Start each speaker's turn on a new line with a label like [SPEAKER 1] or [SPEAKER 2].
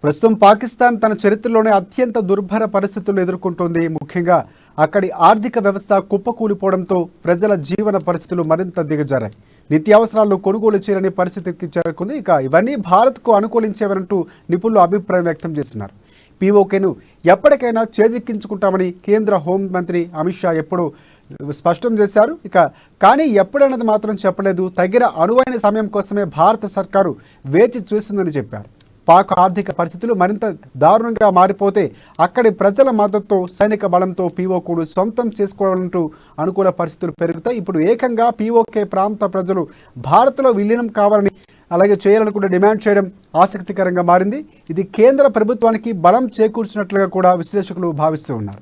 [SPEAKER 1] ప్రస్తుతం పాకిస్తాన్ తన చరిత్రలోనే అత్యంత దుర్భర పరిస్థితులు ఎదుర్కొంటోంది. ముఖ్యంగా అక్కడి ఆర్థిక వ్యవస్థ కుప్పకూలిపోవడంతో ప్రజల జీవన పరిస్థితులు మరింత దిగజారాయి. నిత్యావసరాలు కొనుగోలు చేయని పరిస్థితికి చేరుకుంది. ఇక ఇవన్నీ భారత్కు అనుకూలించేవనంటూ నిపుణులు అభిప్రాయం వ్యక్తం చేస్తున్నారు. పీఓకేను ఎప్పటికైనా చేజిక్కించుకుంటామని కేంద్ర హోంమంత్రి అమిత్ షా ఎప్పుడు స్పష్టం చేశారు. కానీ ఎప్పుడన్నది మాత్రం చెప్పలేదు. తగిన అనువైన సమయం కోసమే భారత సర్కారు వేచి చూస్తుందని చెప్పారు. పాక్ ఆర్థిక పరిస్థితులు మరింత దారుణంగా మారిపోతే అక్కడి ప్రజల మద్దతుతో సైనిక బలంతో పీఓకేను సొంతం చేసుకోవాలంటూ అనుకూల పరిస్థితులు పెరుగుతాయి. ఇప్పుడు ఏకంగా పీఓకే ప్రాంత ప్రజలు భారత్లో విలీనం కావాలని అలాగే చేయాలనుకుంటే డిమాండ్ చేయడం ఆసక్తికరంగా మారింది. ఇది కేంద్ర ప్రభుత్వానికి బలం చేకూర్చినట్లుగా కూడా విశ్లేషకులు భావిస్తూ ఉన్నారు.